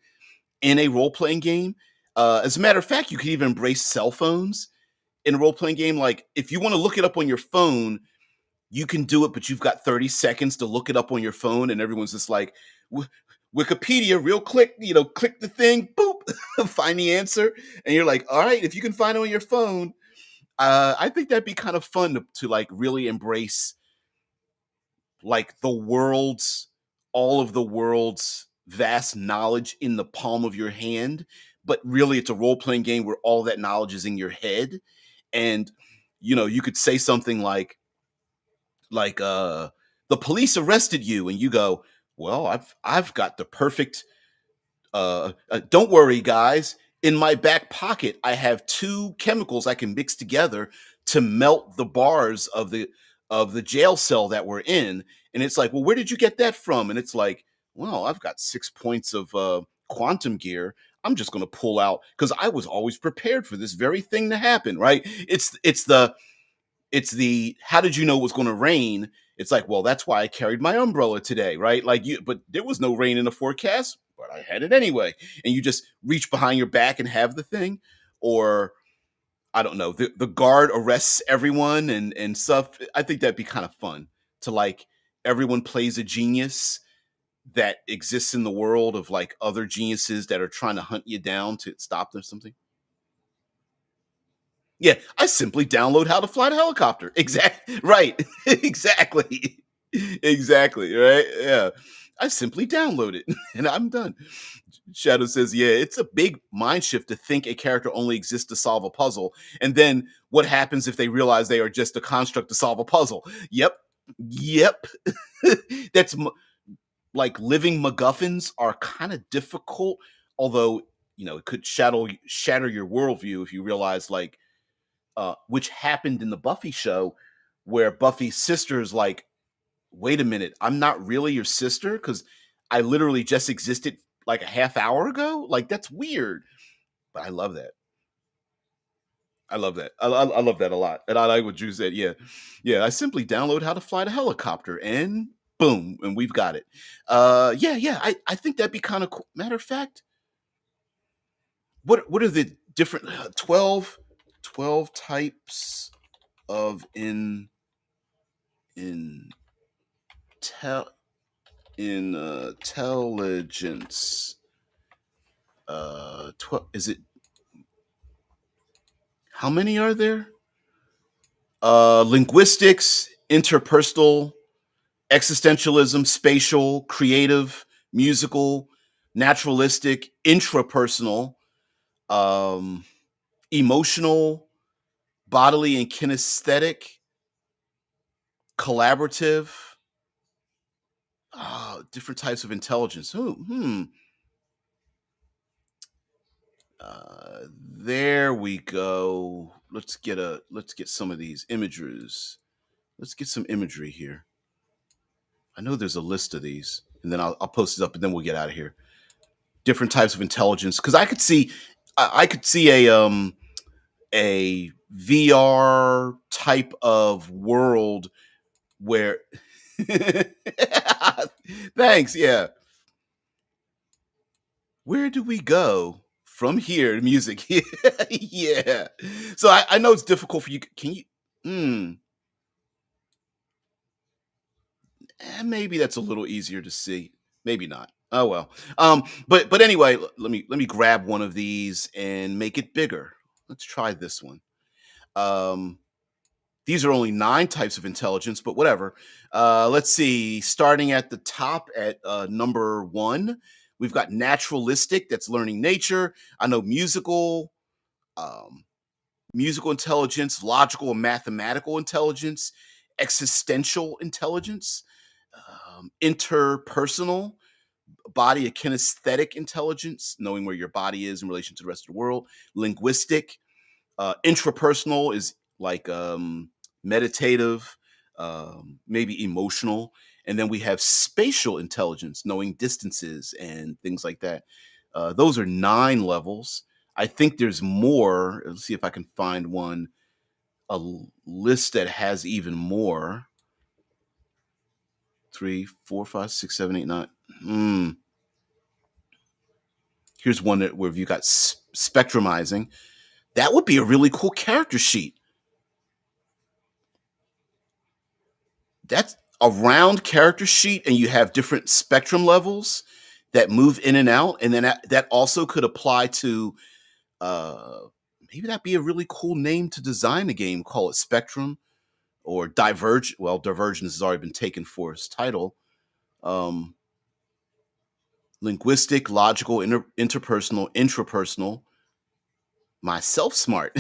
[SPEAKER 1] in a role playing game. As a matter of fact, you can even embrace cell phones in a role playing game. Like if you want to look it up on your phone, you can do it, but you've got 30 seconds to look it up on your phone, and everyone's just like, Wikipedia, real quick, you know, click the thing, boop, find the answer. And you're like, all right, if you can find it on your phone, I think that'd be kind of fun to like really embrace like all of the world's vast knowledge in the palm of your hand. But really, it's a role playing game where all that knowledge is in your head. And, you know, you could say something like the police arrested you, and you go, well, I've got the perfect don't worry, guys. In my back pocket, I have two chemicals I can mix together to melt the bars of the jail cell that we're in. And it's like, well, where did you get that from? And it's like, well, I've got 6 points of quantum gear. I'm just going to pull out because I was always prepared for this very thing to happen, right? It's the how did you know it was going to rain? It's like, well, that's why I carried my umbrella today, right? Like you, but there was no rain in the forecast, but I had it anyway. And you just reach behind your back and have the thing, or I don't know, the guard arrests everyone and stuff. I think that'd be kind of fun to like everyone plays a genius that exists in the world of like other geniuses that are trying to hunt you down to stop them or something. Yeah, I simply download how to fly the helicopter. Exactly. Right. Exactly. Exactly. Right. Yeah. I simply download it and I'm done. Shadow says, yeah, it's a big mind shift to think a character only exists to solve a puzzle. And then what happens if they realize they are just a construct to solve a puzzle? Yep. Yep. That's like living MacGuffins are kind of difficult, although, you know, it could shatter your worldview if you realize like which happened in the Buffy show, where Buffy's sister's like, "Wait a minute, I'm not really your sister because I literally just existed like a half hour ago." Like that's weird, but I love that. I love that. I love that a lot, and I like what Drew said. Yeah, yeah. I simply download how to fly the helicopter, and boom, and we've got it. Yeah, yeah. I think that'd be kind of cool. Matter of fact, what are the different 12 types of in tel intelligence. 12, is it, how many are there? Linguistics, interpersonal, Existentialism, spatial, creative, musical, naturalistic, intrapersonal, um, emotional, bodily and kinesthetic, collaborative, different types of intelligence. There we go. Let's get some of these images. Let's get some imagery here. I know there's a list of these, and then I'll post it up, and then we'll get out of here. Different types of intelligence, because I could see a VR type of world where. Thanks. Yeah. Where do we go from here? Music. Yeah. So I know it's difficult for you. Can you? Hmm. Maybe that's a little easier to see. Maybe not. Oh well. But anyway, let me grab one of these and make it bigger. Let's try this one. Um, these are only 9 types of intelligence, but whatever. Let's see. Starting at the top at number 1, we've got naturalistic. That's learning nature. I know musical. Um, musical intelligence, logical and mathematical intelligence, existential intelligence, interpersonal, body and kinesthetic intelligence, knowing where your body is in relation to the rest of the world, linguistic, intrapersonal is like meditative, maybe emotional. And then we have spatial intelligence, knowing distances and things like that. Those are 9 levels. I think there's more. Let's see if I can find one, list that has even more. 3, 4, 5, 6, 7, 8, 9. Here's one where you got spectrumizing. That would be a really cool character sheet. That's a round character sheet, and you have different spectrum levels that move in and out, and then that also could apply to uh, maybe that'd be a really cool name to design a game. Call it Spectrum or Diverge. Well, Divergence has already been taken for its title. Um, linguistic, logical, interpersonal, intrapersonal, myself smart,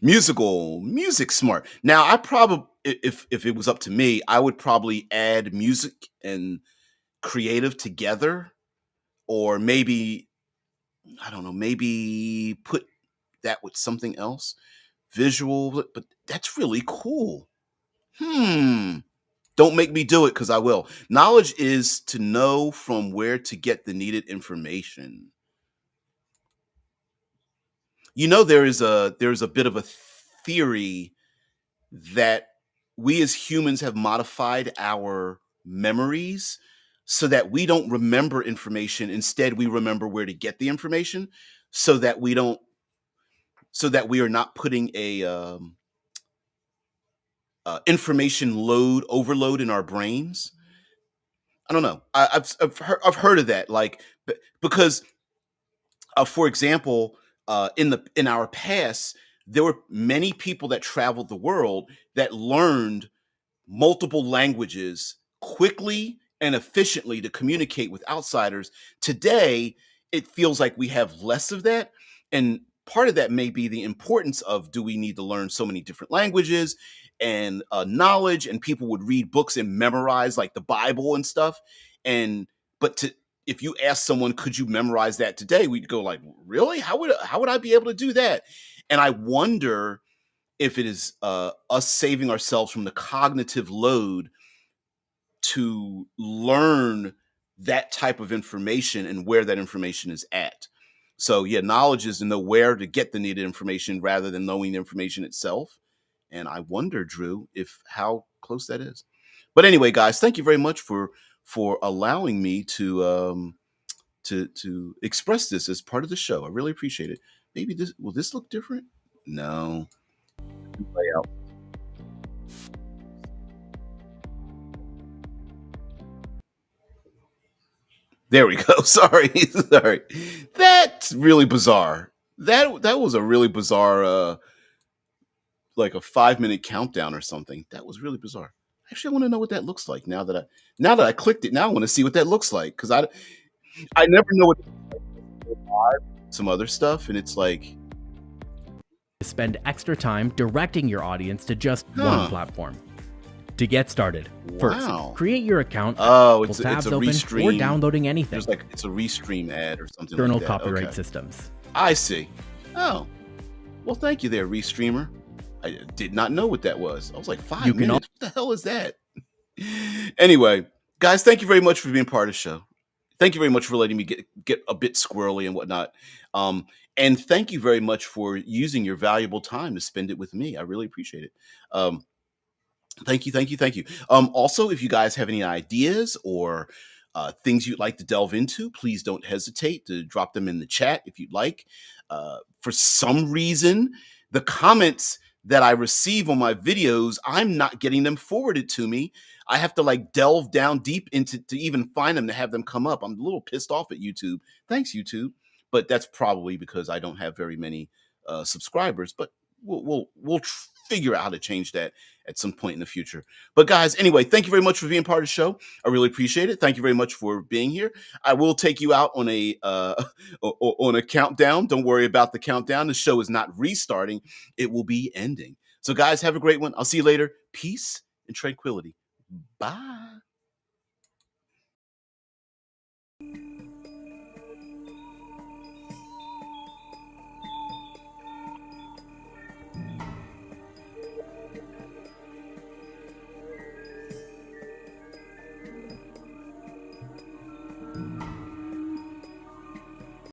[SPEAKER 1] music smart. Now I probably, if it was up to me, I would probably add music and creative together, or maybe, I don't know, maybe put that with something else, visual. But that's really cool. Don't make me do it, because I will. Knowledge is to know from where to get the needed information. There is a bit of a theory that we as humans have modified our memories so that we don't remember information. Instead, we remember where to get the information, so that we are not putting a information overload in our brains. I don't know. I've heard of that. Like, because for example, in our past, there were many people that traveled the world that learned multiple languages quickly and efficiently to communicate with outsiders. Today, it feels like we have less of that. And part of that may be the importance of, do we need to learn so many different languages and knowledge? And people would read books and memorize like the Bible and stuff. And but to if you ask someone, could you memorize that today? We'd go like, really? How would I be able to do that? And I wonder if it is us saving ourselves from the cognitive load to learn that type of information and where that information is at. So yeah, knowledge is to know where to get the needed information rather than knowing the information itself. And I wonder, Drew, if how close that is. But anyway, guys, thank you very much for allowing me to express this as part of the show. I really appreciate it. Maybe this look different? No. Layout. There we go. Sorry, sorry. That's really bizarre. That was a really bizarre, like a 5-minute countdown or something. That was really bizarre. Actually, I want to know what that looks like now that I clicked it. Now I want to see what that looks like because I never know what some other stuff, and it's like,
[SPEAKER 2] spend extra time directing your audience to just one
[SPEAKER 1] huh,
[SPEAKER 2] platform. To get started, first,
[SPEAKER 1] wow.
[SPEAKER 2] create your account,
[SPEAKER 1] Oh,
[SPEAKER 2] multiple
[SPEAKER 1] it's
[SPEAKER 2] tabs
[SPEAKER 1] a
[SPEAKER 2] open, or
[SPEAKER 1] restream.
[SPEAKER 2] downloading anything.
[SPEAKER 1] There's like it's a restream ad or something
[SPEAKER 2] External
[SPEAKER 1] like that.
[SPEAKER 2] copyright
[SPEAKER 1] Okay,
[SPEAKER 2] systems.
[SPEAKER 1] I see. Oh, well, thank you there, restreamer. I did not know what that was. I was like,
[SPEAKER 2] You
[SPEAKER 1] 5
[SPEAKER 2] can
[SPEAKER 1] minutes. What the hell is that? Anyway, guys, thank you very much for being part of the show. Thank you very much for letting me get a bit squirrely and whatnot. Um, and thank you very much for using your valuable time to spend it with me. I really appreciate it. Um, Thank you, thank you, thank you. Also, if you guys have any ideas or things you'd like to delve into, please don't hesitate to drop them in the chat if you'd like. For some reason, the comments that I receive on my videos, I'm not getting them forwarded to me. I have to like delve down deep into to even find them to have them come up. I'm a little pissed off at YouTube. Thanks, YouTube, but that's probably because I don't have very many subscribers. But we'll figure out how to change that at some point in the future. But guys, anyway, thank you very much for being part of the show. I really appreciate it. Thank you very much for being here. I will take you out on a on a countdown. Don't worry about the countdown. The show is not restarting. It will be ending. So guys, have a great one. I'll see you later. Peace and tranquility. Bye.